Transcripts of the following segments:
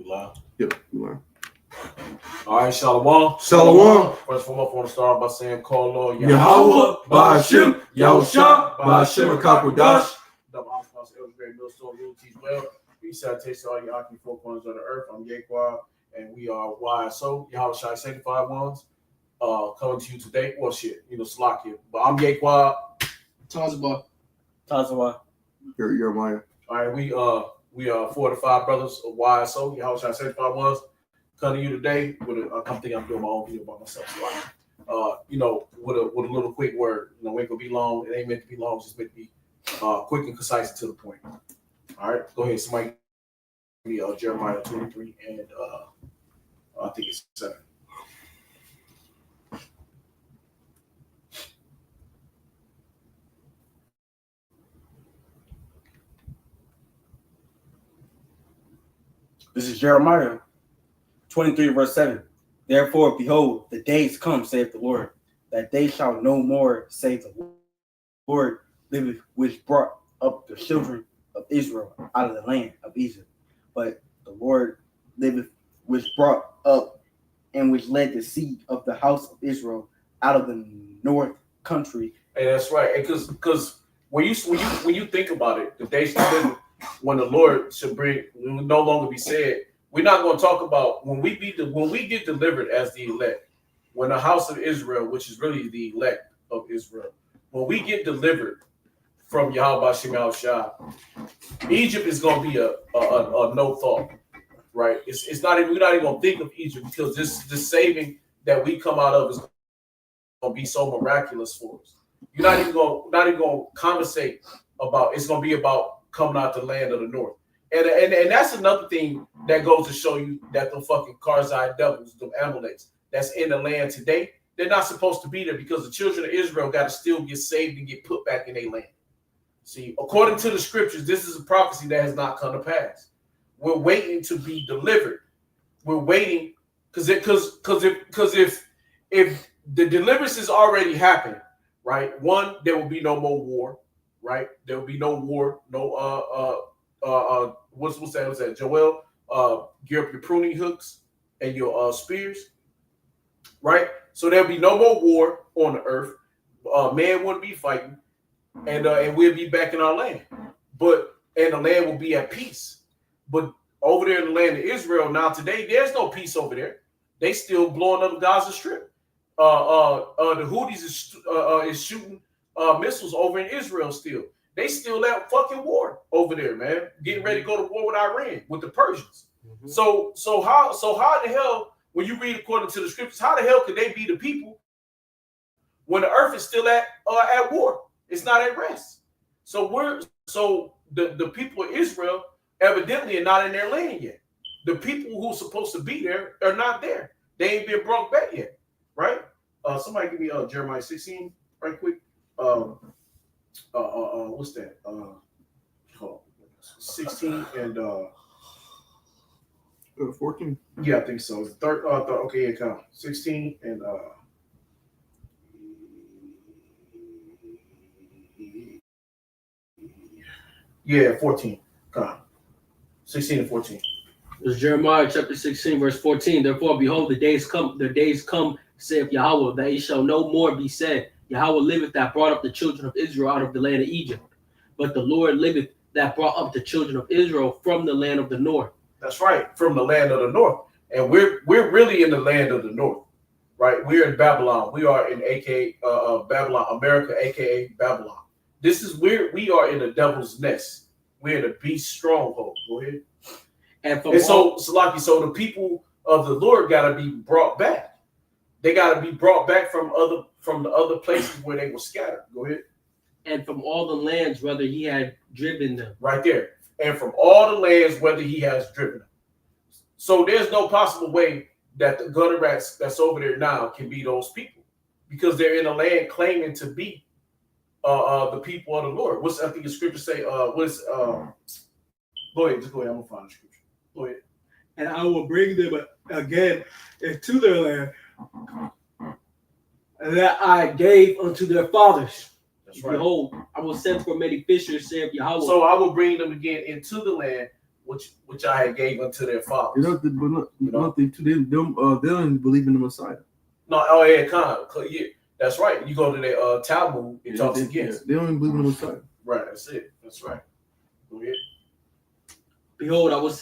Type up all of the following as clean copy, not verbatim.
live? Yep, you are. All right, Shalom. Shalom. First of all, I want to start by saying, call Lord Yahweh, Ba'ashim, Yahusha, Ba'ashim, Kakodash. Double I'm sponsor Elderberry Millstone Realty as well. Peace out, taste all your Aki four corners of the earth. I'm Yaquan, and we are YSO, Yahweh Shai Sanctified Ones. Coming to you today. Well, shit, Slakia. But I'm Yaquan. Tazawa. You're Maya. All right, we are 4 to 5 brothers of YSO, Yahweh Shai Sanctified Ones. Coming to you today with I'm thinking I'm doing my own video by myself. So with a little quick word. We ain't gonna be long. It ain't meant to be long. It's just meant to be quick and concise and to the point. All right, go ahead. Somebody give me Jeremiah 23 and I think it's 7. This is Jeremiah 23, verse 7. Therefore, behold, the days come, saith the Lord, that they shall no more say the Lord liveth, which brought up the children of Israel out of the land of Egypt. But the Lord liveth, which brought up and which led the seed of the house of Israel out of the north country. Hey, that's right. Because when you think about it, the days to when the Lord should bring will no longer be said. We're not going to talk about when we get delivered as the elect, when the house of Israel, which is really the elect of Israel, when we get delivered from Yahweh Shem Shah, Egypt is going to be a no thought, right? It's not even, we're not even going to think of Egypt because this saving that we come out of is going to be so miraculous for us. You're not even going to conversate about. It's going to be about coming out the land of the north. And that's another thing that goes to show you that the fucking Karzai devils, the Amalekites, that's in the land today, they're not supposed to be there because the children of Israel got to still get saved and get put back in their land. See, according to the scriptures, this is a prophecy that has not come to pass. We're waiting to be delivered. We're waiting because if the deliverance has already happened, right? One, there will be no more war, right? There will be no war, no what's that? Joel, gear up your pruning hooks and your spears, right? So there'll be no more war on the earth. Man wouldn't be fighting, and we'll be back in our land. And the land will be at peace. But over there in the land of Israel now today, there's no peace over there. They still blowing up the Gaza Strip. The Houthis is shooting missiles over in Israel still. They still at fucking war over there, man. Getting ready to go to war with Iran, with the Persians. Mm-hmm. So how the hell, when you read according to the scriptures, how the hell could they be the people when the earth is still at war? It's not at rest. So the people of Israel evidently are not in their land yet. The people who's supposed to be there are not there. They ain't been brought back yet, right? Somebody give me Jeremiah 16 right quick. What's that? 16 and 14. Yeah, I think so. Okay, yeah, count 16 and 14. Count 16 and 14. It's Jeremiah chapter 16, verse 14. Therefore, behold, the days come, saith Yahweh, that it shall no more be said, Yahweh liveth that brought up the children of Israel out of the land of Egypt. But the Lord liveth that brought up the children of Israel from the land of the north. That's right, from the land of the north. And we're really in the land of the north, right? We're in Babylon. We are in Babylon, America, aka Babylon. This is where we are in the devil's nest. We're in a beast stronghold. Go ahead. So the people of the Lord got to be brought back. They got to be brought back from the other places where they were scattered. Go ahead. And from all the lands, whether he had driven them. Right there. And from all the lands, whether he has driven them. So there's no possible way that the gutter rats that's over there now can be those people, because they're in a land claiming to be the people of the Lord. I think the scripture say? Go ahead. I'm gonna find the scripture. Go ahead. And I will bring them again into their land that I gave unto their fathers. That's right. Behold, I will send for many fishers, saith Yahweh. So I will bring them again into the land which I had gave unto their fathers. Nothing to them. They don't believe in the Messiah. No, oh yeah, yeah, that's right. You go to the Talmud, it talks against. They don't even believe in the Messiah. Right, that's it. That's right. Go ahead. Behold, I will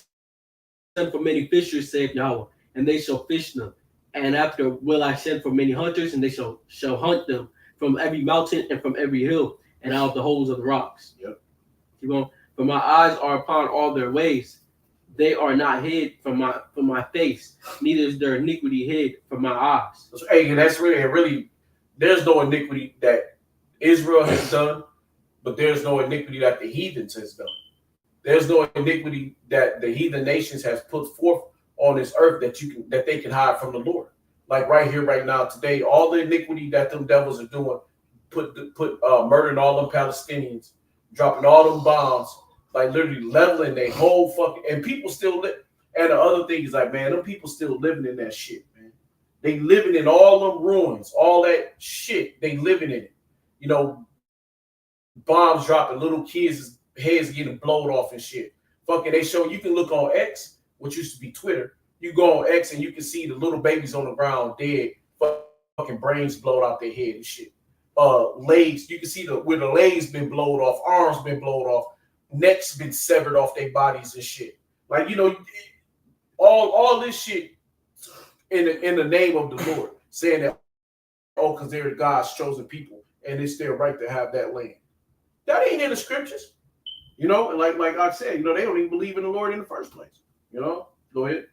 send for many fishers, saith Yahweh, and they shall fish them. And after will I send for many hunters, and they shall hunt them from every mountain and from every hill, and out of the holes of the rocks. Yep. Keep going. For my eyes are upon all their ways; they are not hid from my face, neither is their iniquity hid from my eyes. Hey, that's really. There's no iniquity that Israel has done, but there's no iniquity that the heathens has done. There's no iniquity that the heathen nations has put forth on this earth that they can hide from the Lord. Like right here, right now, today, all the iniquity that them devils are doing, murdering all them Palestinians, dropping all them bombs, like literally leveling their whole fucking, and people still live. And the other thing is like, man, them people still living in that shit, man. They living in all them ruins, all that shit. They living in it. You know, bombs dropping, little kids' heads getting blown off and shit. Fucking, they show, you can look on X, which used to be Twitter. You go on X and you can see the little babies on the ground dead, fucking brains blowed out their head and shit. Legs, you can see where the legs been blowed off, arms been blowed off, necks been severed off their bodies and shit. Like, you know, all this shit in the name of the Lord, saying that, oh, because they're God's chosen people and it's their right to have that land. That ain't in the scriptures. You know, and like I said, you know, they don't even believe in the Lord in the first place. You know, go ahead.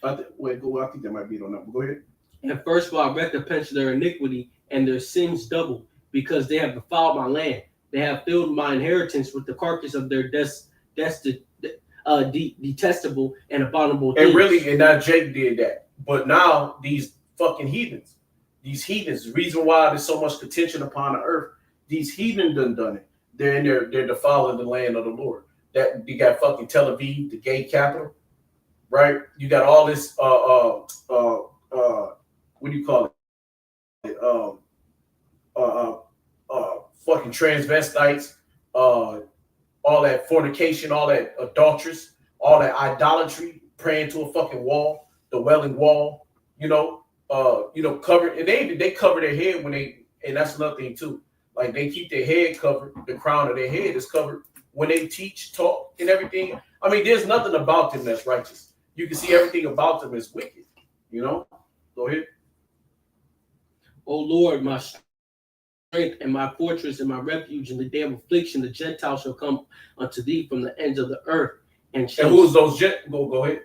I think that might be it on that. Go ahead. And first will I recompense their iniquity and their sins double, because they have defiled my land. They have filled my inheritance with the carcass of their detestable and abominable things. And really, and now Jake did that. But now these fucking heathens, the reason why there's so much contention upon the earth, these heathen done it. They're in there, they're defiling the land of the Lord. That you got fucking Tel Aviv, the gay capital, right? You got all this what do you call it? Fucking transvestites, all that fornication, all that adulteress, all that idolatry, praying to a fucking wall, the Wailing Wall, covered, and they cover their head and that's another thing too. Like they keep their head covered, the crown of their head is covered when they teach, talk, and everything. I mean, there's nothing about them that's righteous. You can see everything about them is wicked. You know? Go ahead. O Lord, my strength and my fortress and my refuge in the day of affliction, the Gentiles shall come unto thee from the ends of the earth. And who's those Go ahead.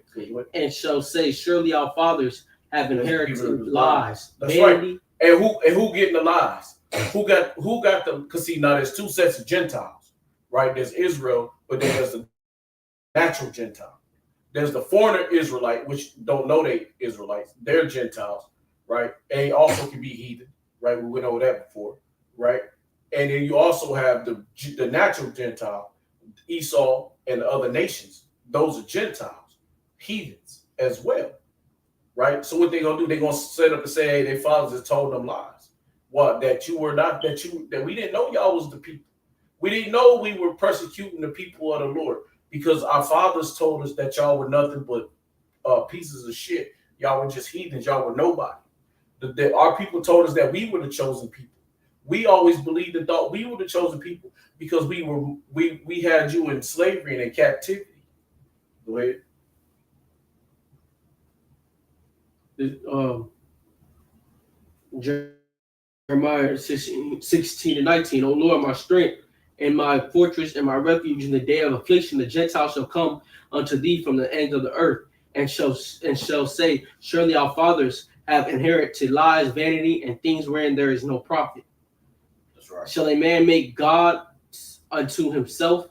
And shall say, surely our fathers have inherited lies. That's vanity. Right. And who getting the lies? Who got the? Because see, now there's two sets of Gentiles, right? There's Israel, but then there's the natural Gentile. There's the foreigner Israelite, which don't know they Israelites. They're Gentiles, right? And they also can be heathen, right? We went over that before, right? And then you also have the natural Gentile, Esau and the other nations. Those are Gentiles, heathens as well, right? So what they're gonna do? They're gonna set up and say, hey, their fathers have told them lies. What? That we didn't know y'all was the people. We didn't know we were persecuting the people of the Lord because our fathers told us that y'all were nothing but pieces of shit. Y'all were just heathens. Y'all were nobody. Our people told us that we were the chosen people. We always believed and thought we were the chosen people because we had you in slavery and in captivity. Go ahead. Jeremiah 16 and 19. O Lord, my strength and my fortress and my refuge in the day of affliction, the Gentiles shall come unto thee from the ends of the earth, and shall say, surely our fathers have inherited lies, vanity, and things wherein there is no profit. That's right. Shall a man make God unto himself,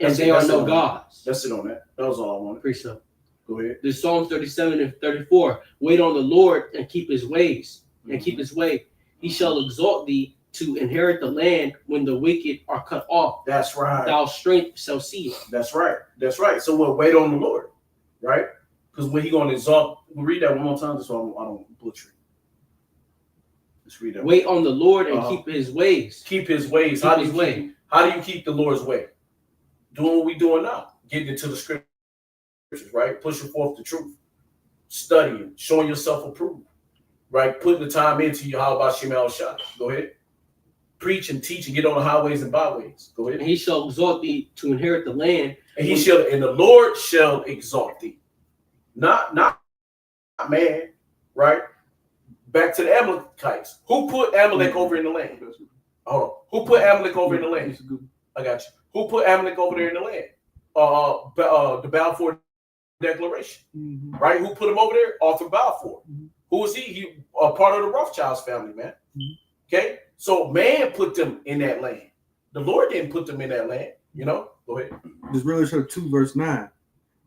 and they are no gods? That's it on that. That was all I wanted. Appreciate it. Go ahead. There's Psalms 37 and 34. Wait on the Lord and keep his ways, and keep his way. He shall exalt thee to inherit the land when the wicked are cut off. That's right. Thou strength shall see it. That's right. That's right. So we'll wait on the Lord, right? Because when he going to exalt, we'll read that one more time so I don't butcher it. Let's read that. Wait on the Lord and keep his ways. Keep his ways. How do you keep the Lord's way? Doing what we doing now. getting into the scriptures, right? Pushing forth the truth, studying, showing yourself approved, right? Putting the time into you. How about Shema Shah? Go ahead. Preach and teach and get on the highways and byways. Go ahead. And he shall exalt thee to inherit the land. And the Lord shall exalt thee. Not man, right? Back to the Amalekites. Who put Amalek over in the land? Hold on. Who put Amalek over in the land? I got you. Who put Amalek over there in the land? The Balfour Declaration, right? Who put him over there? Arthur Balfour. Who was he? He part of the Rothschilds family, man. Okay, so man put them in that land. The Lord didn't put them in that land. You know. Go ahead. This Revelation 2 verse 9.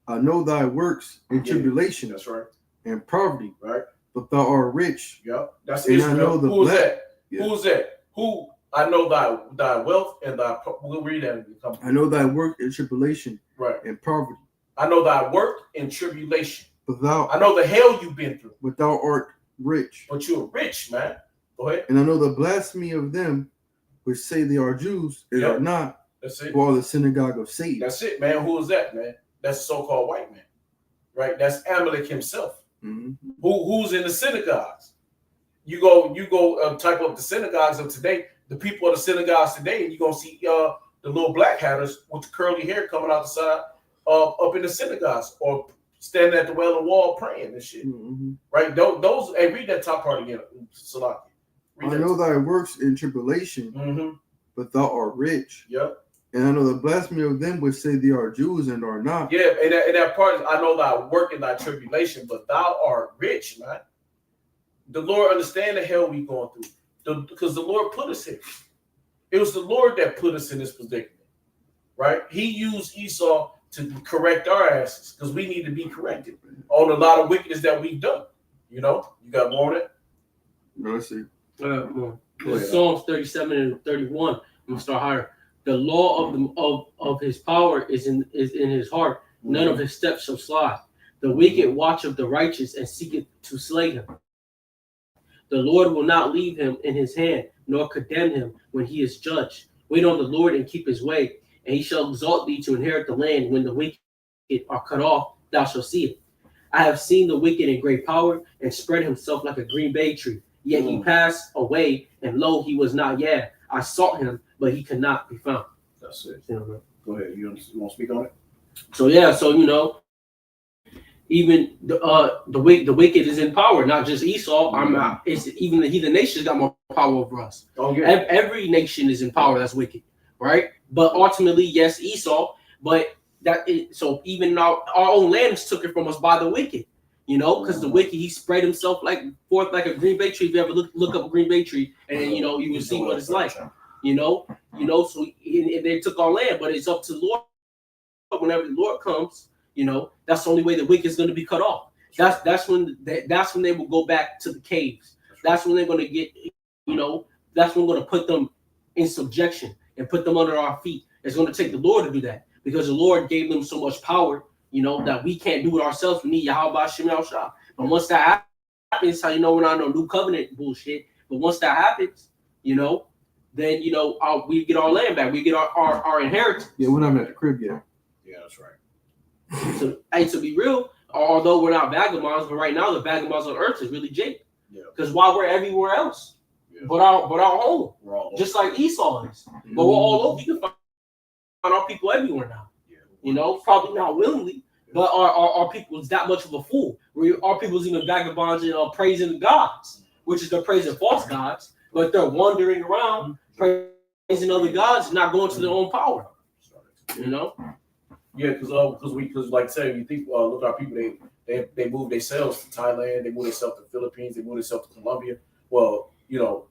I know thy works and tribulation. That's right. And poverty. Right. But thou art rich. Yep. That's and Israel. I know the Who's black, that? Yeah. Who's that? Who? I know thy wealth and thy. We'll read that. I know thy work and tribulation. Right. And poverty. I know thy work and tribulation. But thou. I know the hell you've been through. But thou art rich. But you're rich, man. Go ahead. And I know the blasphemy of them which say they are Jews and are not. That's it. For the synagogue of Satan. That's it, man. Who is that, man? That's a so-called white man, right? That's Amalek himself. Who's in the synagogues? You go type up the synagogues of today. The people of the synagogues today, and you're gonna see the little black hatters with the curly hair coming out the side up in the synagogues or standing at the Wailing Wall praying and shit. Right? Those. Hey, read that top part again, Salaki. I know thy works in tribulation, but thou art rich. Yep. And I know the blasphemy of them which say they are Jews and are not. Yeah, and that part is, I know thy work and thy tribulation, but thou art rich, man. The Lord understand the hell we going through. Because the Lord put us here. It was the Lord that put us in this predicament, right? He used Esau to correct our asses because we need to be corrected on a lot of wickedness that we've done. You know, you got more on it? No, let's see. Psalms 37 and 31. I'm gonna start higher. The law of his power is in his heart. None of his steps shall slide. The wicked watch of the righteous and seeketh to slay him. The Lord will not leave him in his hand, nor condemn him when he is judged. Wait on the Lord and keep his way, and he shall exalt thee to inherit the land. When the wicked are cut off, thou shalt see it. I have seen the wicked in great power and spread himself like a green bay tree. Yet he passed away, and lo, he was not yet. I sought him, but he could not be found. That's it. You know, Go ahead. You want to speak on it? so yeah, so you know, even the wicked is in power, not just Esau. It's even the heathen nations got more power over us. Oh yeah. Every nation is in power that's wicked, right? But ultimately, yes, Esau. But so even our own land is taken from us by the wicked. You know, because the wicked, he spread himself forth like a green bay tree. If you ever look up a green bay tree, and then, you know, you will see what it's like. You know. So and they took our land, but it's up to the Lord. Whenever the Lord comes, you know, that's the only way the wicked is going to be cut off. That's when they will go back to the caves. That's when they're going to get, you know, that's when we're going to put them in subjection and put them under our feet. It's going to take the Lord to do that because the Lord gave them so much power. You know, that we can't do it ourselves. We need Yahweh Shem Shah. But once that happens, how you know we're not no new covenant bullshit. But once that happens, you know, then, you know, we get our land back. We get our inheritance. Yeah, we're not at the crib yet. Yeah, that's right. So, hey, to be real, although we're not vagabonds, but right now the vagabonds on earth is really Jake. Yeah. Because while we're everywhere else, but our home, We're all just like Esau is. But we're all over. You can find our people everywhere now. Yeah. You know, probably not willingly. But our people is that much of a fool. Our people is even vagabonds and praising the gods, which is they're praising false gods, but they're wandering around praising other gods, not going to their own power. You know? Yeah, because like I said, you think look at our people, they move themselves to Thailand, they move themselves to the Philippines, they move themselves to Colombia. Well, you know,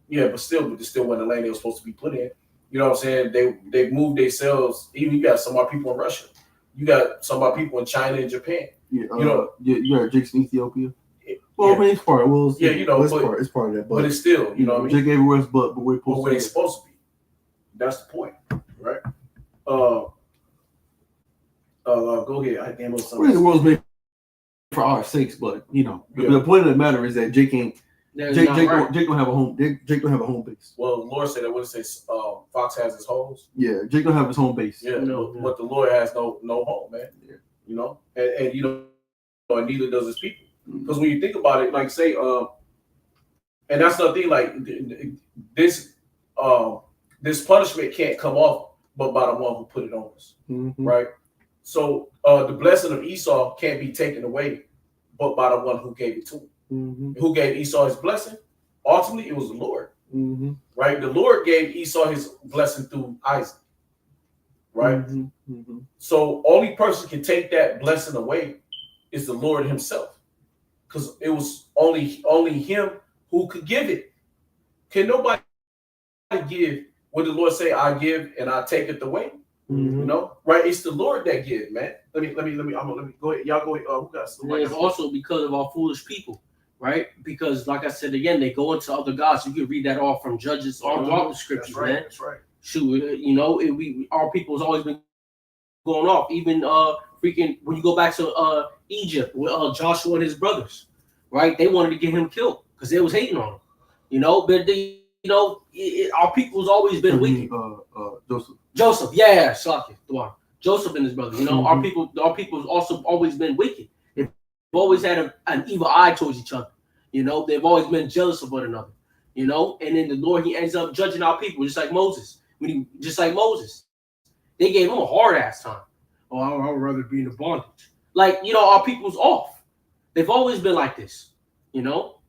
yeah, but still wasn't the land they were supposed to be put in. You know what I'm saying? They moved themselves. Even you got some of our people in Russia. You got some of our people in China and Japan. Yeah, you know, you got Jake's in Ethiopia. Well, I mean, it's part. Well, yeah, you know, it's part of that. But it's still, you know what I mean? Jake everywhere else, but we're where they're supposed to be. That's the point, right? Go ahead. I came up with something. Really, the world's made for our sakes, but you know, the point of the matter is that Jake ain't That's Jake, not Jake, right. don't, Jake don't have a home. Jake don't have a home base. Well, the Lord said that. What it says, Fox has his holes. Yeah, Jake don't have his home base. Yeah, No, but the Lord has no home, man. Yeah. You know, and you know, and neither does his people. Mhm. Because when you think about it, like say, and that's the thing, like this, this punishment can't come off but by the one who put it on us, Mhm. right? So the blessing of Esau can't be taken away but by the one who gave it to him. Mhm. Who gave Esau his blessing? Ultimately, it was the Lord, Mhm. right? The Lord gave Esau his blessing through Isaac, right? Mhm. Mhm. So only person can take that blessing away is the Lord himself. Because it was only him who could give it. Can nobody give what the Lord say, I give and I take it away? Mhm. You know, right? It's the Lord that give, man. Let me go ahead. Y'all go ahead. Who got And it's also because of our foolish people, right? Because, like I said again, they go into other gods. You can read that all from Judges, all throughout the scriptures, That's right. man. That's right. Shoot, you know, our people's always been going off. Even freaking when you go back to Egypt with Joshua and his brothers, right? They wanted to get him killed because they was hating on him, you know. But our people's always been wicked. Joseph. Joseph, yeah, Shaki, the one. Joseph and his brother. You know, Mhm. our people's also always been wicked. They've always had an evil eye towards each other. You know, they've always been jealous of one another. You know, and then the Lord, he ends up judging our people, just like Moses. They gave him a hard ass time. Oh, I would rather be in the bondage. Like, you know, our people's off. They've always been like this, you know?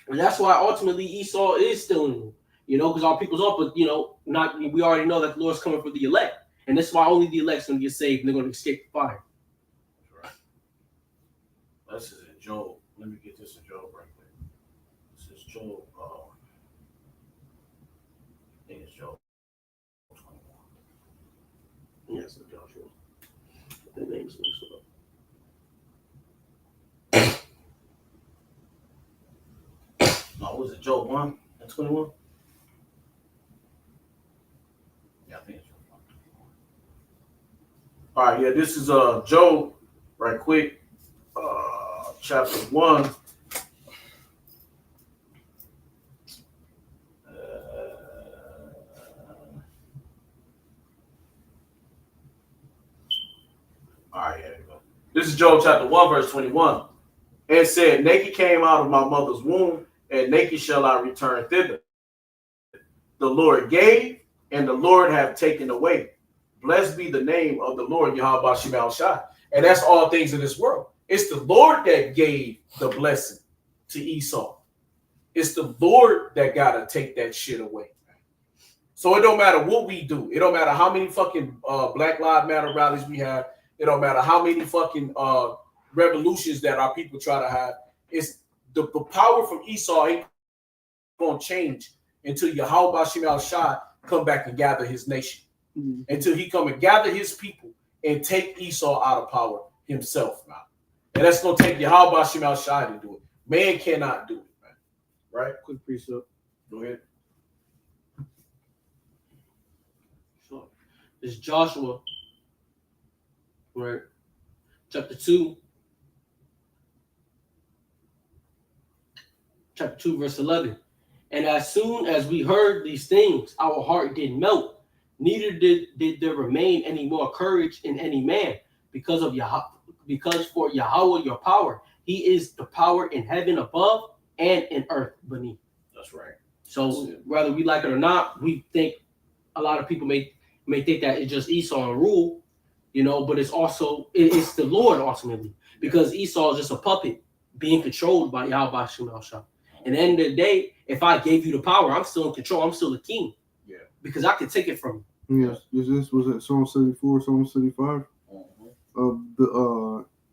And that's why ultimately Esau is still in rule, you know, because our people's off, but, you know, we already know that the Lord's coming for the elect. And that's why only the elect's going to get saved and they're going to escape the fire. That's right. This is in Job. Let me get this in Job right quick. This is Job. I think it's Job 21. Yes, Joshua. The name's mixed up. No, was it Job 1 and 21? Yeah, I think it's Job 1 and 21. All right, yeah, this is Job, right quick. Chapter 1. All right, here we go. This is Job chapter 1, verse 21. And said, naked came out of my mother's womb, and naked shall I return thither. The Lord gave, and the Lord have taken away. Blessed be the name of the Lord, Yahweh Shemal Shai. And that's all things in this world. It's the Lord that gave the blessing to Esau. It's the Lord that got to take that shit away. So it don't matter what we do. It don't matter how many fucking Black Lives Matter rallies we have. It don't matter how many fucking revolutions that our people try to have. It's the power from Esau ain't going to change until Yahweh Shemal Shai come back and gather his nation. Mhm. Until he come and gather his people and take Esau out of power himself now. And that's going to take Yahweh Shemal Shai to do it. Man cannot do it, man. Right? Quick precept. Go ahead. Sure. It's Joshua, right? Chapter 2, verse 11. And as soon as we heard these things, our heart did melt. Neither did there remain any more courage in any man because for Yahweh your power, he is the power in heaven above and in earth beneath. That's right. So whether we like it or not, we think a lot of people may think that it's just Esau and rule, you know, but it's the Lord ultimately, because Esau is just a puppet being controlled by Yahweh Shemal Shai. And at the end of the day, if I gave you the power, I'm still in control. I'm still the king. Yeah. Because I can take it from Yes. This was it Psalm 74, Psalm 75.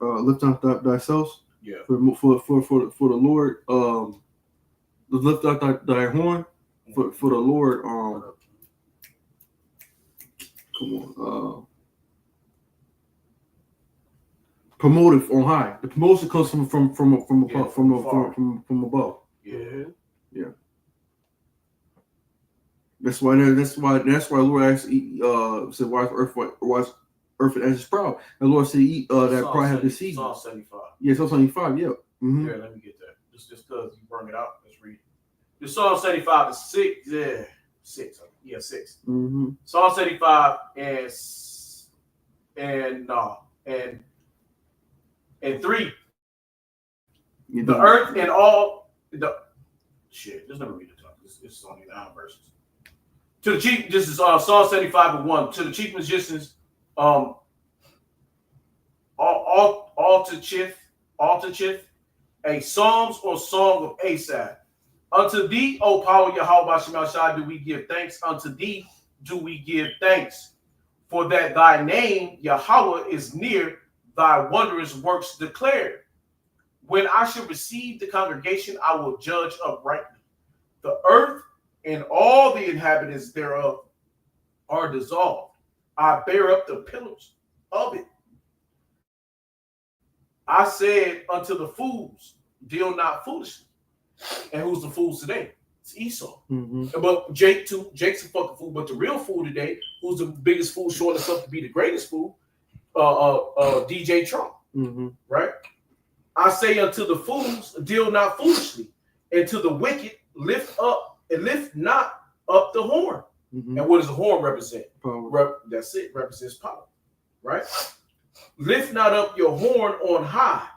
Lift up thyself. Yeah. For the Lord. Lift up thy horn for the Lord. Come on. Promoted on high. The promotion comes from above. Yeah. That's why Lord actually said, "Why is earth and ashes proud?" And Lord said, "That pride have deceived." Psalm 75. Yeah, Psalm 75. Yeah. Mm-hmm. Here, let me get that. Just because you bring it out. Let's read it. The Psalm 75 is 6. Yeah, 6. Yeah, 6. Mm-hmm. Psalm 75 and 3. The earth and all the shit. Let's never read it. This is only 9 verses. To the chief, this is Psalm 75 and 1. To the chief musicians, all to Chith, a psalms or song of Asaph. Unto thee, O power Yahweh Shema Shai, do we give thanks. Unto thee do we give thanks. For that thy name, Yahweh, is near, thy wondrous works declared. When I shall receive the congregation, I will judge uprightly. The earth and all the inhabitants thereof are dissolved. I bear up the pillars of it. I said unto the fools, deal not foolishly. And who's the fools today? It's Esau. Mm-hmm. But Jake too. Jake's a fucking fool. But the real fool today, who's the biggest fool, showing himself to be the greatest fool, DJ Trump. Mm-hmm. Right? I say unto the fools, deal not foolishly, and to the wicked, lift not up the horn. Mm-hmm. And what does the horn represent? Power. That's it. Represents power. Right? Lift not up your horn on high.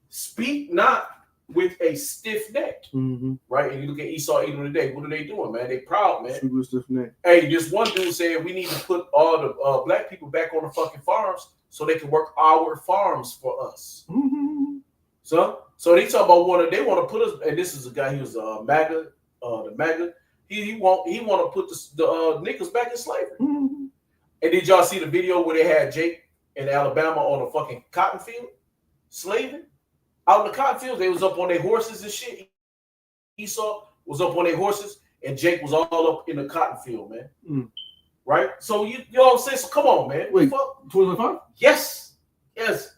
Speak not with a stiff neck. Mm-hmm. Right? And you look at Esau even today. What are they doing, man? They proud, man. Super stiff neck. Hey, this one dude said we need to put all the black people back on the fucking farms so they can work our farms for us. Mm-hmm. So they talk about they want to put us, and this is a guy, he was MAGA, the MAGA. He want to put the niggas back in slavery. Mm-hmm. And did y'all see the video where they had Jake in Alabama on a fucking cotton field, slaving? Out in the cotton fields, they was up on their horses and shit. Esau was up on their horses, and Jake was all up in the cotton field, man. Mm. Right? So you know what I'm saying? So come on, man. Wait, Fuck. 2025? Yes.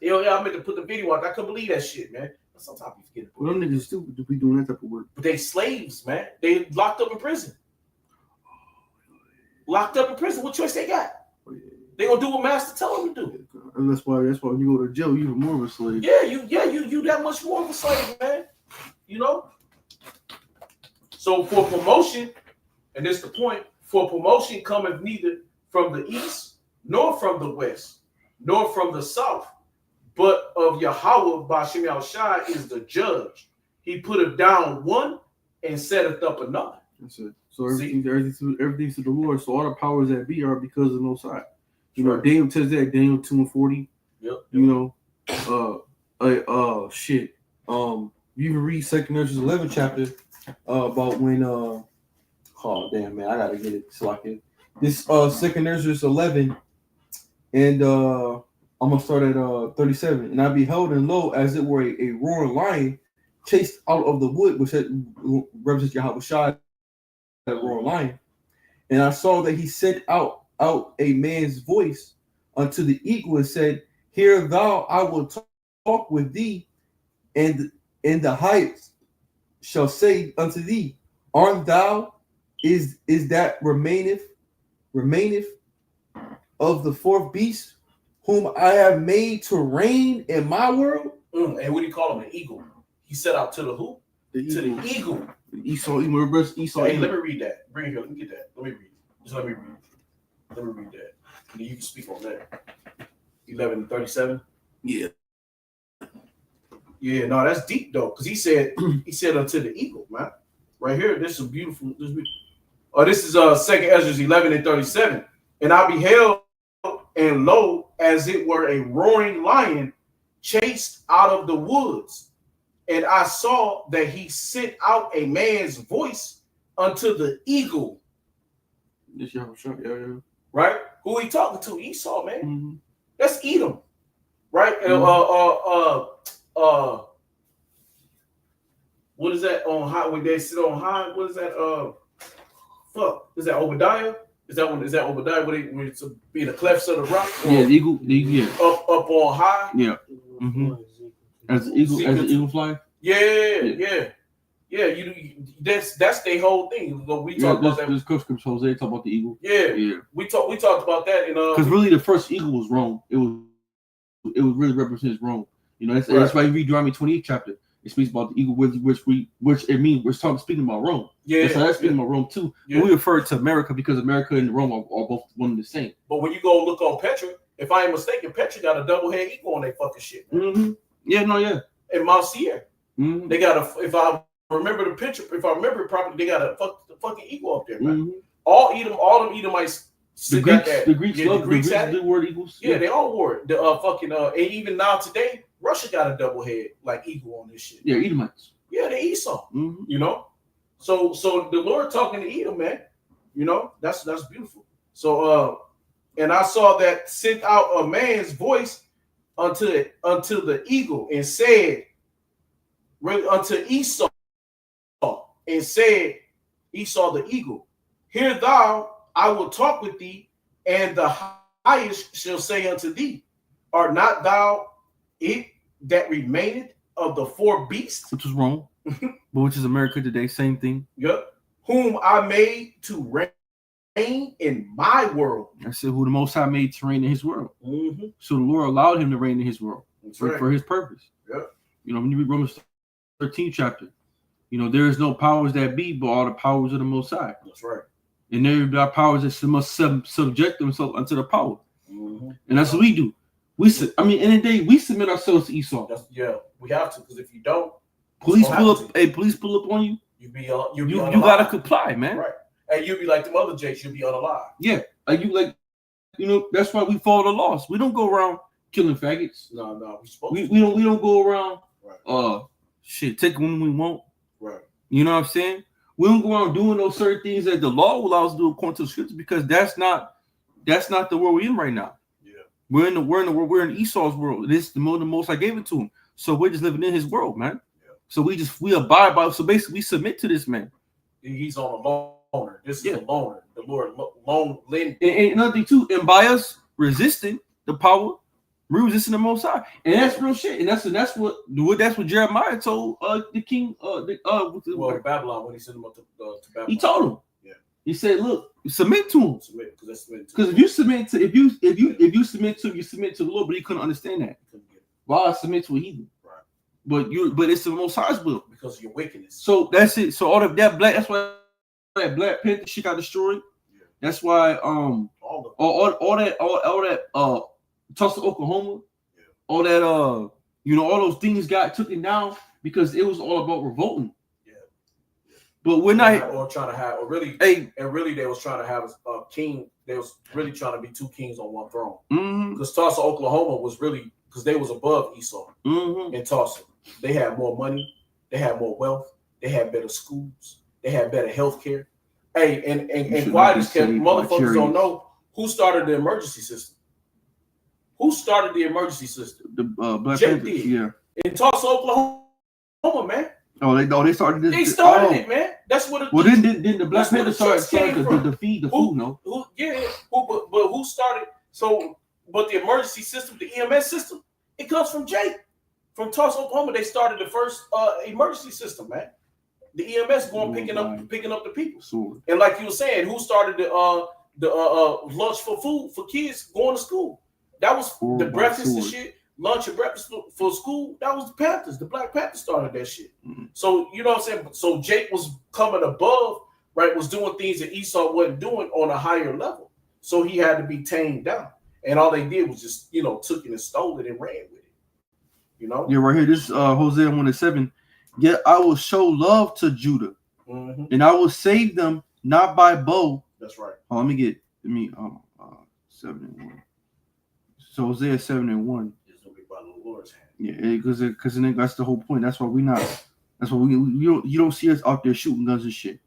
Yeah, I meant to put the video out. I couldn't believe that shit, man. Sometimes you forget. Well, them niggas stupid to be doing that type of work. But they slaves, man. They locked up in prison. Locked up in prison. What choice they got? They gonna do what master tell them to do. And that's why when you go to jail, you even more of a slave. Yeah, you that much more of a slave, man. You know. So for promotion, and this is the point, for promotion cometh neither from the east, nor from the west, nor from the south, but of Yahweh Ba'ashem Yahushai is the judge. He putteth down one and setteth up another. That's it. So everything's to the Lord. So all the powers that be are because of the Most High. You know, Daniel tells that, Daniel 2:40. Yep. You know, shit. You even read 2 Ezra 11 chapter about when oh damn man, I gotta get it so I can. This 2 Ezra 11, and I'm gonna start at 37. And I beheld, and lo, as it were a roaring lion chased out of the wood, which represents Yahweh Shai, that roaring lion. And I saw that he sent out a man's voice unto the eagle and said, "Hear thou, I will talk with thee, and the heights shall say unto thee, Art thou is that remaineth of the fourth beast, whom I have made to reign in my world?" And what do you call him? An eagle. He set out to the who? The To the eagle. Esau, Esau. Hey, let me read that. Bring it here. Let me get that. Let me read it. Just let me read it. Let me read that. And then you can speak on that. 11:37. Yeah. Yeah, no, that's deep though, because he said unto the eagle, man. Right here, this is beautiful. This is 2 Ezra 11:37. And I beheld, and lo, as it were a roaring lion chased out of the woods. And I saw that he sent out a man's voice unto the eagle. This Yahweh Shai, yeah. Right? Who he talking to? Esau, man. Mm-hmm. Let's eat him. Right? Mm-hmm. What is that on high when they sit on high? What is that? Fuck. Is that Obadiah? Is that Obadiah when it's being a cleft of the rock? Yeah, the eagle, yeah. Up on high? Yeah. Mm-hmm. As the eagle fly? Yeah. That's their whole thing. We talked about that. This scripture Hosea talk about the eagle. Yeah. We talked about that in because really the first eagle was Rome. It was really represents Rome. You know, that's why you read Deuteronomy 28 chapter. It speaks about the eagle, which it means we're speaking about Rome. Yeah, So that's speaking about Rome too. Yeah. We refer to America because America and Rome are both one and the same. But when you go look on Petra, if I ain't mistaken, Petra got a double head eagle on their fucking shit. Man. Mm-hmm. Yeah, no, yeah. In Mount Seir, Mm-hmm. they got a. If I remember the picture, if I remember it properly, they got a fucking eagle up there, man. Mm-hmm. All them Edomites. The Greeks yeah, love the Greeks had it. the word eagles. Yeah, they all wore it. The and even now today, Russia got a double head like eagle on this shit. Yeah, Edomites. Yeah, they Esau. Mm-hmm. You know, so the Lord talking to Edom, man. You know, that's beautiful. So and I saw that sent out a man's voice unto the eagle and said, unto Esau, and said, Esau the eagle, hear thou, I will talk with thee, and the highest shall say unto thee, art not thou it that remaineth of the four beasts? Which was Rome, but which is America today, same thing. Yep. Whom I made to reign in my world. I said, who the Most High made to reign in His world. Mm-hmm. So the Lord allowed him to reign in His world for His purpose. Yep. You know, when you read Romans 13 chapter, you know, there is no powers that be, but all the powers of the Most High. That's right. And there are powers that must subject themselves unto the power. Mm-hmm. And that's what we do. In the day, we submit ourselves to Esau. We have to, because if you don't, Police pull up on you. You gotta comply, man. Right. And you'll be like the other Jakes, you'll be unalive. Yeah. That's why we follow the laws. We don't go around killing faggots. No, we supposed We don't go around right. Take when we want. Right. You know what I'm saying? We don't go around doing those certain things that the law will allow us to do according to the scripture, because that's not the world we're in right now. Yeah. We're in Esau's world. This the most I gave it to him. So we're just living in his world, man. Yeah. So we abide by. So basically, we submit to this man. He's on a loner. This is a loner. The Lord lend. And another thing too, and by us resisting the power, we're resisting the Most High, and that's real shit. And that's what Jeremiah told the king Babylon, when he sent him up to Babylon. He told him. Yeah. He said, "Look, submit to him. Because if you submit to you submit to the Lord, but he couldn't understand that. Why submit to a heathen? Right. But it's the Most High's will, because of your wickedness. So that's it. So all of that black. That's why that Black Panther shit got destroyed. Yeah. That's why all that Tulsa, Oklahoma, all that all those things got taken down because it was all about revolting. Yeah. But we're not really they was trying to have a king. They was really trying to be two kings on one throne. Because Tulsa, Oklahoma was really, because they was above Esau in Tulsa. They had more money, they had more wealth, they had better schools, they had better health care. Hey, and quiet as kept, motherfuckers don't know who started the emergency system. Who started the emergency system? The Black Jake Panther, did. yeah. In Tulsa, Oklahoma, man. They started this. They started it, man. That's what it. Well, then the Black Panther started to feed the food, no? But who started? But the emergency system, the EMS system, it comes from Jake. From Tulsa, Oklahoma, they started the first emergency system, man. The EMS picking up the people. Sure. And like you were saying, who started the lunch for food for kids going to school? That was the breakfast and shit. Lunch and breakfast for school. That was the Panthers. The Black Panthers started that shit. Mm-hmm. So you know what I'm saying. So Jake was coming above, right? Was doing things that Esau wasn't doing on a higher level. So he had to be tamed down. And all they did was just took it and stole it and ran with it. Yeah, right here. This Hosea 1:7. Yet I will show love to Judah, and I will save them not by bow. That's right. Oh, let me 7:1. So Hosea 7:1. It's gonna be by the Lord's hand. Yeah, because that's the whole point. That's why you don't see us out there shooting guns and shit.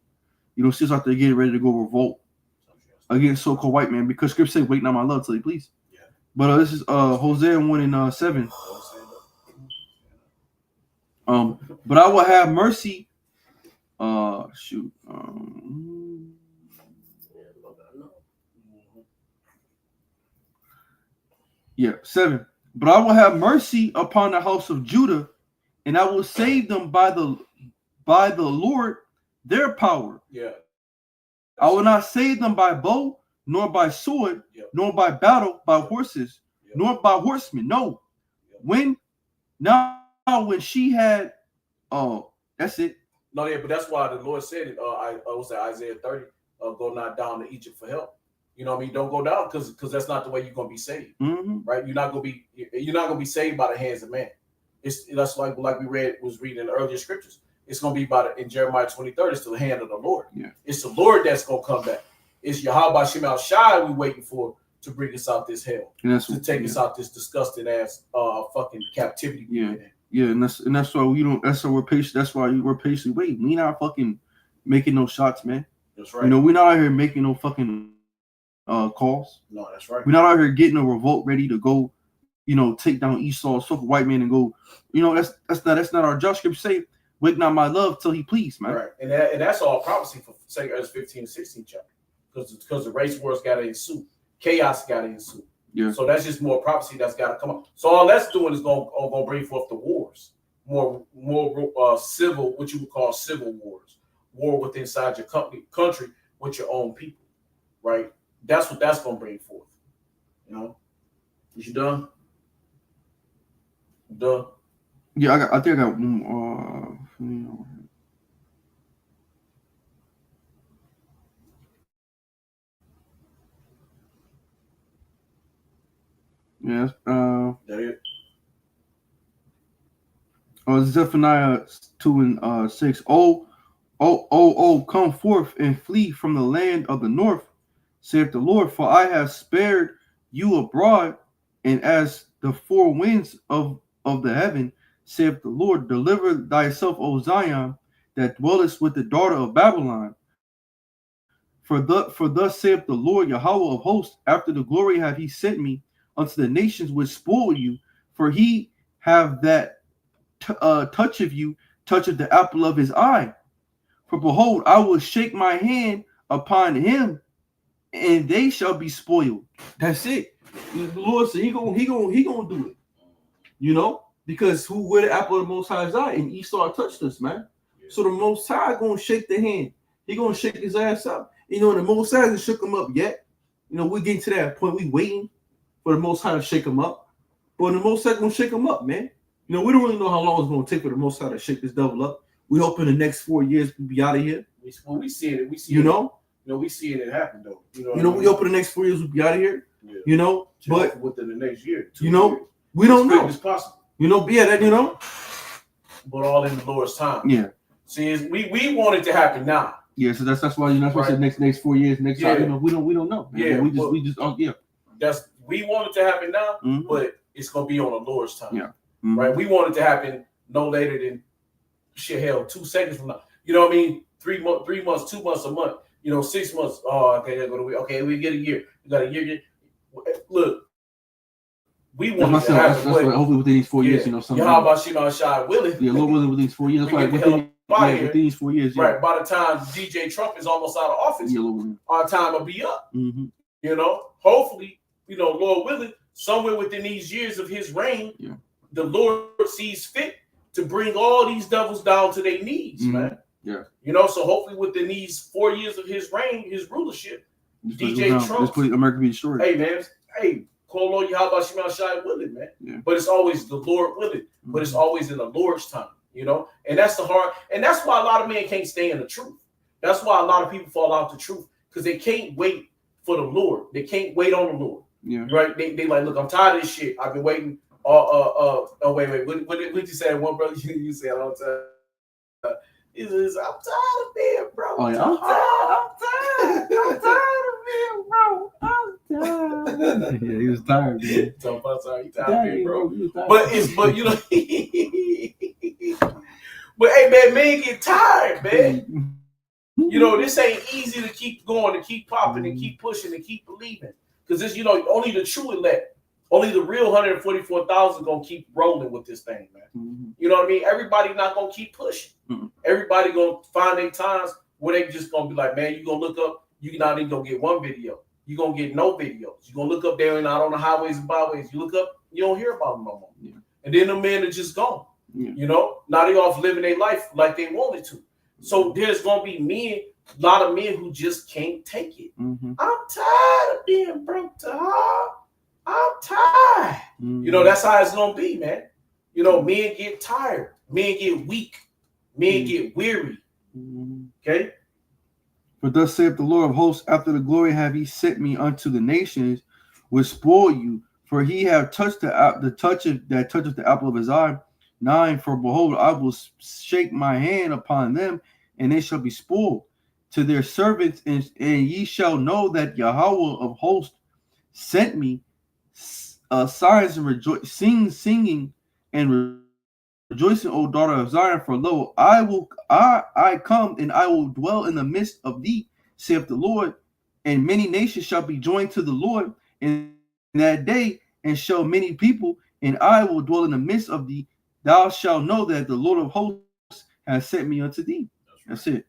You don't see us out there getting ready to go revolt against so-called white man, because Scripture says, "Wait not my love till he please." Yeah. But this is Hosea 1:7. But I will have mercy. Yeah, 7. But I will have mercy upon the house of Judah, and I will save them by the Lord their power. Yeah. I will not save them by bow, nor by sword, nor by battle, by horses, nor by horsemen. No. When she had Oh, that's it. No, yeah, but that's why the Lord said it. I was that Isaiah 30. Go not down to Egypt for help. You know what I mean? Don't go down because that's not the way you're gonna be saved, right? You're not gonna be saved by the hands of man. That's like we was reading in the earlier scriptures. It's gonna be in Jeremiah 23rd. It's the hand of the Lord. Yeah. It's the Lord that's gonna come back. It's Yahweh Shemal Shai we waiting for to bring us out this hell, to take us out this disgusting ass fucking captivity. Yeah, and that's why we don't. That's why we're patient. That's why we're patiently waiting. We not fucking making no shots, man. That's right. You know, we're not out here making no fucking calls. No, that's right. We're not out here getting a revolt ready to go. You know, take down Esau, fuck white man, and go. You know, that's not our job. Scripture say, "Wake not my love till he please," man. Right, and that's all prophecy for 2 Ezra 15 and 16 chapter, because the race wars got to ensue, chaos got to ensue. Yeah. So that's just more prophecy that's got to come up. So all that's doing is going to bring forth the wars, more civil, what you would call civil wars, war within inside your country with your own people, right? That's what that's going to bring forth. You know, is you done? Done. Yeah, I think I got one. Yes. That it? Zephaniah 2 and 6. Oh, come forth and flee from the land of the north, saith the Lord, for I have spared you abroad, and as the four winds of the heaven, saith the Lord, deliver thyself, O Zion, that dwellest with the daughter of Babylon. For thus saith the Lord Yahweh of hosts, after the glory have he sent me unto the nations which spoil you, for he have that touch of you, toucheth the apple of his eye. For behold, I will shake my hand upon him, and they shall be spoiled. That's it. The Lord said he gonna do it. You know, because where the apple of the Most High's eye, and Esau touched us, man. Yeah. So the Most High gonna shake the hand. He gonna shake his ass up. You know, and the Most High hasn't shook him up yet. You know, we're getting to that point. We waiting for the Most High to shake him up. But the Most High gonna shake him up, man. You know, we don't really know how long it's gonna take for the Most High to shake this devil up. We hope in the next 4 years we'll be out of here. Well, we see it. We see you it. know. You know, we see it happen though. You know, we hope in the next 4 years we'll be out of here. Yeah. You know, but within the next year, you know, years, we don't know. It's possible. You know, yeah, that you know. But all in the Lord's time. Yeah. See, we want it to happen now. Yeah, so that's why I said next 4 years, next time. You know, we don't know. Man. Yeah, we just yeah. We want it to happen now, but it's gonna be on the Lord's time. Yeah. Right. We want it to happen no later than 2 seconds from now. You know what I mean? 3 months, 2 months, a month. You know, 6 months. Oh, okay, okay, we get a year. We got a year. Look, we want it to happen. That's why hopefully within these 4 years, you know, something. Yahweh Shemal Shai willing. Yeah, Lord willing, within these 4 years. That's why within these 4 years. Yeah. Right. By the time DJ Trump is almost out of office, our time will be up. Mm-hmm. You know, hopefully, you know, Lord willing, somewhere within these years of his reign, the Lord sees fit to bring all these devils down to their knees, man. Yeah. You know, so hopefully within these 4 years of his reign, his rulership, DJ Trump. Let's put America be destroyed. Hey, man. Hey, call Lord Yahweh Shemal Shai willing, man. Yeah. But it's always the Lord willing. But it's always in the Lord's time, you know? And that's and that's why a lot of men can't stay in the truth. That's why a lot of people fall out the truth, because they can't wait for the Lord. They can't wait on the Lord. Yeah. Right? They like, look, I'm tired of this shit. I've been waiting. Wait. What did you say? One brother you said all the time. I'm tired of being broke. Oh, yeah. I'm tired of being broke. Yeah, he was tired, man. So I'm sorry, you tired of being broke. But you know, but hey, man get tired, man. You know, this ain't easy to keep going, to keep popping, and keep pushing, and keep believing. Because this, you know, only the true elect, only the real 144,000 gonna keep rolling with this thing, man. Mm-hmm. You know what I mean? Everybody not gonna keep pushing. Mm-hmm. Everybody gonna find their times where they just gonna be like, man, you gonna look up, you not even gonna get one video. You gonna get no videos. You gonna look up there and out on the highways and byways. You look up, you don't hear about them no more. Yeah. And then the men are just gone. Yeah. You know, now they off living their life like they wanted to. So there's gonna be men, a lot of men who just can't take it. Mm-hmm. I'm tired of being broke to heart. I'm tired. Mm-hmm. You know, that's how it's gonna be, man. You know, men get tired, men get weak, Men get weary. Okay. For thus saith the Lord of hosts, after the glory have he sent me unto the nations, which spoil you. For he have touched the toucheth the apple of his eye. 9. For behold, I will shake my hand upon them, and they shall be spoiled to their servants, and ye shall know that Yahweh of hosts sent me. Signs and singing and rejoicing, O daughter of Zion. For lo, I come, and I will dwell in the midst of thee, saith the Lord. And many nations shall be joined to the Lord in that day, and shall many people, and I will dwell in the midst of thee. Thou shalt know that the Lord of hosts has sent me unto thee. That's it.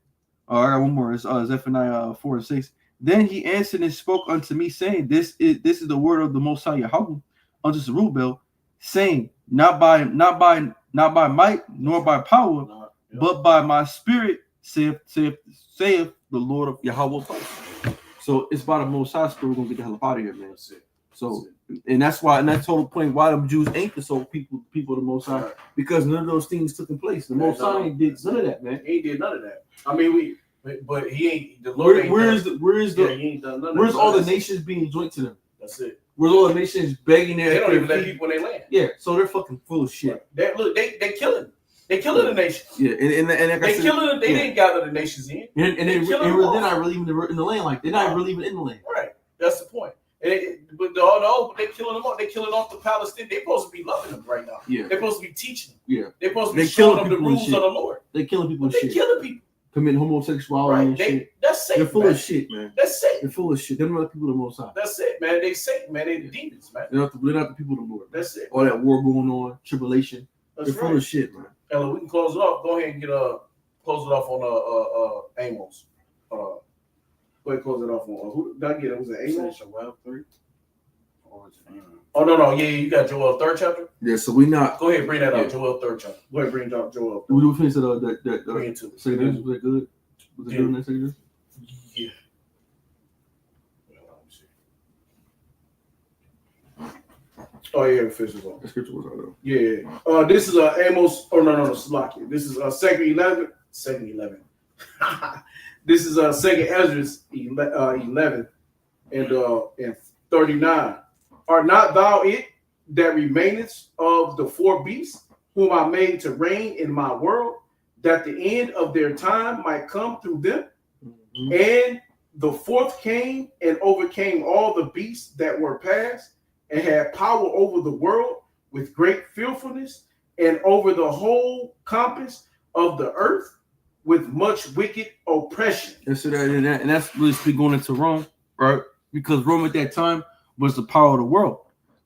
Oh, I got one more. It's Zephaniah 4:6. Then he answered and spoke unto me, saying, This is the word of the Most High Yahweh unto Zerubbabel, saying, not by might nor by power, but by my spirit, saith the Lord of Yahweh. So it's by the Most High Spirit we're gonna get the hell up out of here, man. So and that's why, and that's the whole point why them Jews ain't so people of the Most High, because none of those things took place. The Most High ain't did none of that, man. He ain't did none of that. I mean, but he ain't. The Lord ain't. He ain't done none of where's that. all the nations being joined to them? That's it. Where's all the nations begging their? They don't even let people in their land. Yeah, so they're fucking full of shit. They killing. They killing the nations. Yeah, and like they killing. They didn't gather the nations in. And they're not really even in the land. Like they're not really even in the land. Right. That's the point. But they killing them off. They killing off the Palestinians. They're supposed to be loving them right now. Yeah. They're supposed to be teaching them. Yeah. They're supposed to be showing them the rules of the Lord. They're killing people. They're killing people. Committing homosexuality and shit. That's Satan. They're full of shit, man. That's Satan. They're full of shit. They're not the people of the Most High. That's it, man. They Satan, man. They demons, man. They're not the people of the Lord. That's it. All that war going on, tribulation. That's they're full of shit, man. Ella, we can close it off. Go ahead and close it off on Amos. Go ahead, close it off on who did I get? Was it Amos? Joel 3. Oh no, yeah, you got Joel 3rd chapter. Yeah, so we not. Go ahead, bring that out. Joel 3rd chapter. Go ahead, bring out Joel. We do finish that. Bring it to it. Second, was that good? Was it good in that second? Yeah. Oh yeah, finishes off. The scripture was out though. Yeah. This is Amos. Oh no, Salakia. This is Second 11. This is Second Ezra 11 and 39. Art not thou it that remainest of the four beasts whom I made to reign in my world, that the end of their time might come through them? Mm-hmm. And the fourth came and overcame all the beasts that were past, and had power over the world with great fearfulness, and over the whole compass of the earth with much wicked oppression. And so and that's really going into Rome, right? Because Rome at that time was the power of the world,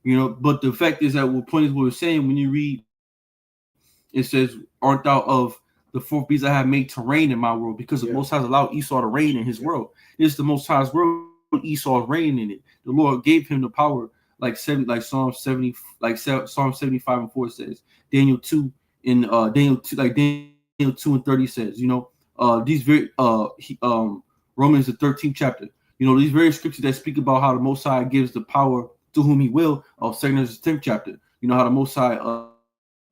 you know. But the fact is that what point is what we're saying when you read, it says, "Aren't thou of the fourth beast I have made to reign in my world?" Because the Most High allowed Esau to reign in his world. This is the Most High's world. Esau reigning in it. The Lord gave him the power, like Psalm 70, Psalm 75 and 4 says. Daniel 2 and Daniel 2, like Daniel 2 and 30 says. You know, these very Romans the 13th chapter. You know, these various scriptures that speak about how the Most High gives the power to whom He will. Of 2 Ezra 10th chapter. You know how the Most High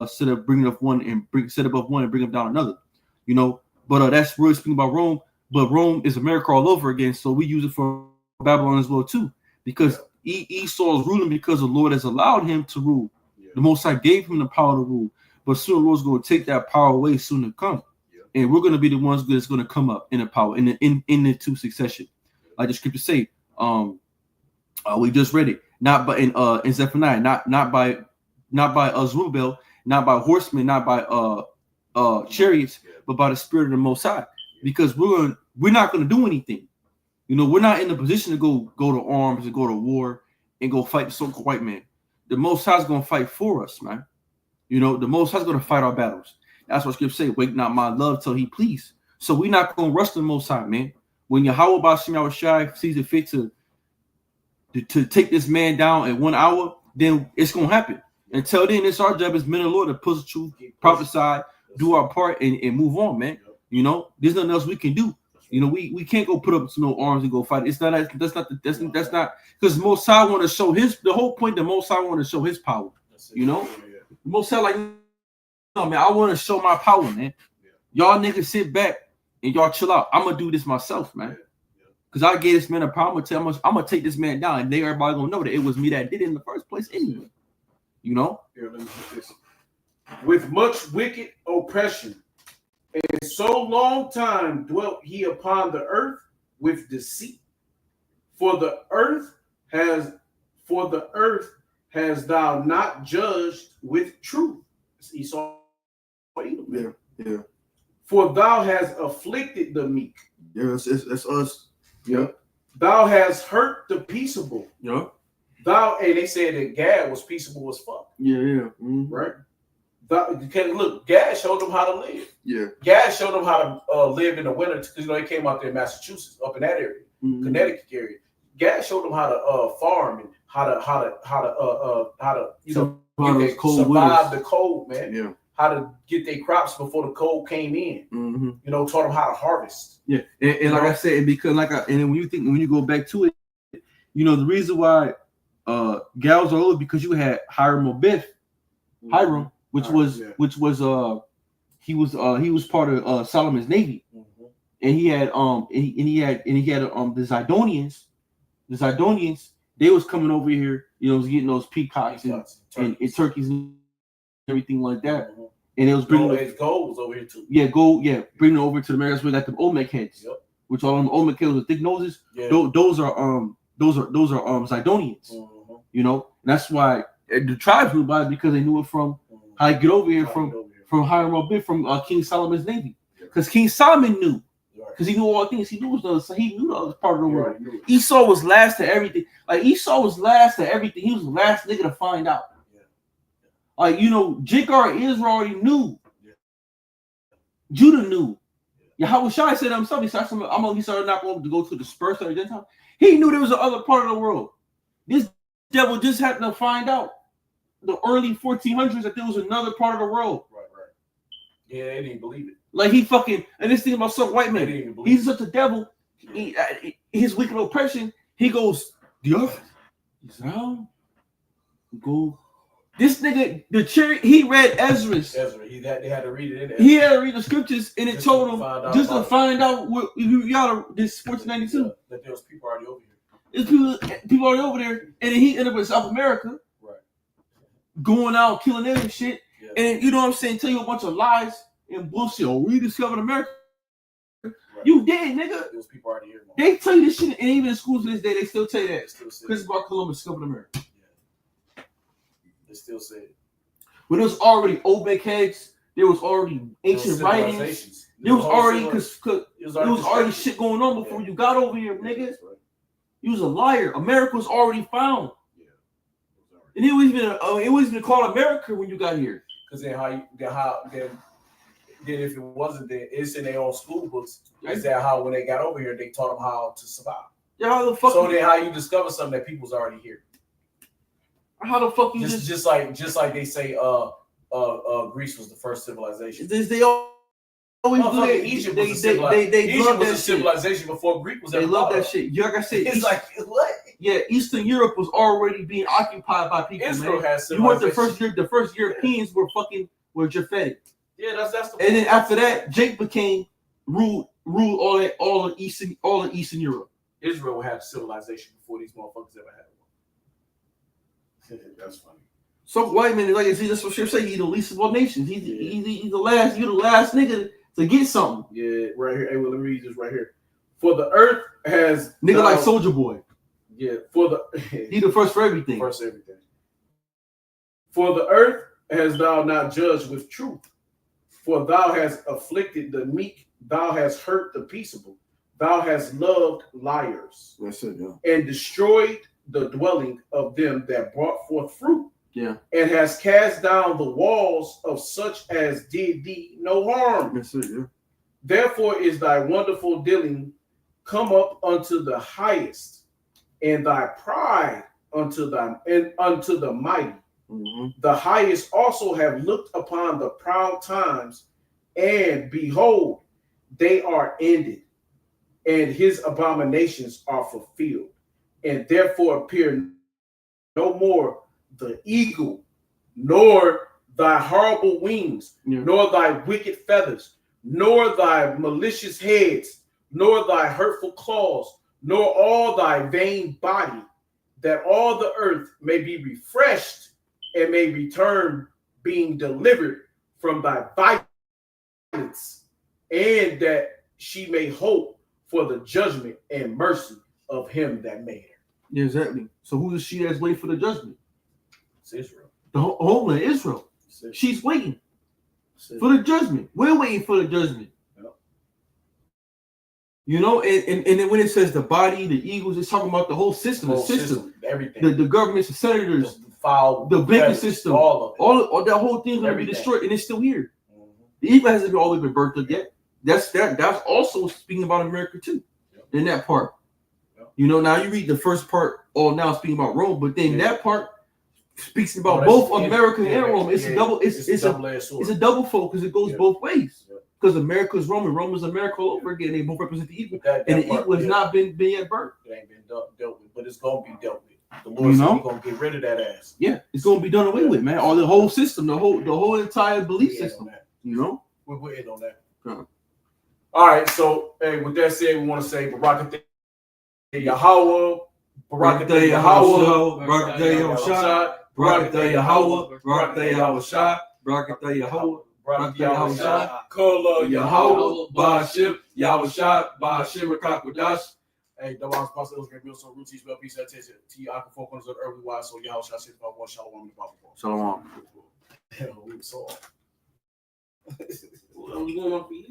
set up bringing up one and set above one and bring up down another. You know, but that's really speaking about Rome. But Rome is America all over again, so we use it for Babylon as well too, because Esau is ruling because the Lord has allowed him to rule. Yeah. The Most High gave him the power to rule, but soon the Lord's going to take that power away soon to come, and we're going to be the ones that's going to come up in the power in the two succession, like the scriptures say. We just read it, not by in Zephaniah, not by Zerubbabel, not by horsemen, not by chariots, but by the Spirit of the Most High, because we're not going to do anything. You know, we're not in the position to go to arms and go to war and go fight the so-called white man. The Most High is going to fight for us, man. You know, the Most High is going to fight our battles. That's what Scripture say, wake not my love till He please. So we're not going to rush the Most High, man. When Yahweh B'Shem Yahushai sees it fit to take this man down in 1 hour, then it's going to happen. Until then, it's our job as men of the Lord to push the truth, prophesy, do our part, and move on, man. You know, there's nothing else we can do. You know, we can't go put up no arms and go fight. It's not that's not because Most High want to show the whole point. The Most High want to show His power. You know, the Most High like, no man, I want to show my power, man. Y'all niggas sit back and y'all chill out. I'm gonna do this myself, man. Cause I gave this man a power. I'm gonna take this man down, and everybody gonna know that it was me that did it in the first place anyway. You know? Here, let me put this. With much wicked oppression, and so long time dwelt he upon the earth with deceit. For the earth has thou not judged with truth. It's Esau. Yeah. For thou hast afflicted the meek. Yeah, it's us. Yeah. Thou hast hurt the peaceable. Yeah. And they said that Gad was peaceable as fuck. Yeah. Mm-hmm. Right? Look, Gad showed them how to live. Yeah. Gad showed them how to live in the winter because they came out there in Massachusetts, up in that area, Connecticut area. Gad showed them how to farm and how to survive the cold, man. Yeah. How to get their crops before the cold came in. Mm-hmm. You know, taught them how to harvest. Yeah, and like I said, because and when you go back to it, you know the reason why gals are old because you had Hiram, which was he was part of Solomon's navy, and he had the Zidonians. They was coming over here, you know, was getting those peacocks and turkeys and everything like that. And it was bringing gold was over here too. Yeah, gold. Yeah, bringing it over to the Americas with like the Olmec heads, which all them Olmec heads with thick noses. Yeah. Those are Zidonians. You know, and that's why the tribes knew about it because they knew it from how to get over here from Hiram Abib from King Solomon's navy. Because King Solomon knew, because he knew all things. He knew the other part of the world. Esau was last to everything. Like Esau was last to everything. He was the last nigga to find out. Like, you know, Jigar Israel already knew. Judah knew. Yahweh Shai said himself, he started not going to go to the dispersed or the Gentile. He knew there was another part of the world. This devil just happened to find out the early 1400s that there was another part of the world. Right. Yeah, they didn't believe it. Like he fucking, and this thing about some white man, he's such a devil. His wicked oppression, he goes, the earth is round. Go. This nigga, he read Ezra's. They had to read it in there. He had to read the scriptures, and it told him just to find out what y'all this 1492. That there was people already over here. There's people already over there, and then he ended up in South America, right? Going out killing them and shit, and you know what I'm saying? Tell you a bunch of lies and bullshit. Oh, we discovered America. Right. You did, nigga. There's people already here. They tell you this shit, and even in schools to this day, they still tell you that. Christopher Columbus discovered America. They still say it. When there was already Olmec heads, there was already ancient writings. There was already already shit going on before you got over here, nigga. Right. You was a liar. America was already found. Yeah. And it was even called America when you got here. Because then if it wasn't there, it's in their own school books. Is that how when they got over here, they taught them how to survive? Yeah, how the fuck? So then how you discover something that people's already here? How the fuck you just like they say Greece was the first civilization. They always do that. Egypt was a civilization before Greek was ever. They love that shit. Like I said, it's like what? Yeah, Eastern Europe was already being occupied by people. Israel has you went the first Europeans were Japhetic. Yeah, that's the. And then after that, Jake ruled all of Eastern Europe. Israel will have civilization before these motherfuckers ever had one. That's funny. So white man, like I see, that's what you're saying. He's the least of all nations. He's the last. You're the last nigga to get something. Yeah, right here. Hey, well, let me read this right here. For the earth has nigga like Soldier Boy. Yeah, he the first for everything. For the earth has thou not judged with truth. For thou hast afflicted the meek. Thou hast hurt the peaceable. Thou hast loved liars. That's it. Yeah. And destroyed the dwelling of them that brought forth fruit. Yeah. And has cast down the walls of such as did thee no harm. That's it. Yeah. Therefore is thy wonderful dealing come up unto the highest, and thy pride unto the mighty. Mm-hmm. The highest also have looked upon the proud times, and behold, they are ended, and his abominations are fulfilled, and therefore appear no more the eagle, nor thy horrible wings, nor thy wicked feathers, nor thy malicious heads, nor thy hurtful claws, nor all thy vain body, that all the earth may be refreshed and may return, being delivered from thy violence, and that she may hope for the judgment and mercy of him that made her. Yeah, exactly. So who is she that's waiting for the judgment? It's Israel. The homeland, Israel. It's Israel. She's waiting It's Israel. for the judgment. We're waiting for the judgment. Yep. You know, and then when it says the body, the eagles, it's talking about the whole system, Whole the system, everything. the governments, the senators, the foul, the banking feathers, system, all of it. all that whole thing's gonna be Everything. destroyed, and it's still here. Mhm. The eagle hasn't always been birthed up yet. That's also speaking about America too. Yep. In that part. Yep. You know, now you read the first part, all now speaking about Rome, but then Yeah. that part speaks about Oh, both that's- America yeah, and Rome. It's yeah, a double. It's a double-edged sword. it's a double focus. It goes Yeah. both ways. Yeah. Because America is Rome and Rome is America all over again. They both represent the eagle, That and the part, eagle has yeah, not been yet burnt. it ain't been dealt with, but it's gonna be dealt with. The Lord You said know? He's gonna get rid of that ass. Yeah, it's gonna be done away with, man. Or the whole system, the whole entire belief We ain't on system. that. You know. We're in on that. Yeah. All right, so hey, with that said, we want to say Barakatah Yahweh, Barakatah Yahweh, Barakatah Yahushua, Barakatah Yahweh, Barakatah Yahushua, Barakatah Yahweh, Barakatah Yahushua, Kola Yahweh, Ba'ashim, Yahushua, Ba'ashim, Rakakwadash. Hey, the one sponsor those great meals, so root, teach, well, peace, that taste it. Tea, aqua, four corners of the earthly wise, so Yahweh shall sit about one shalom in the Bible. Shalom. Hell, we saw. I'm going off of you.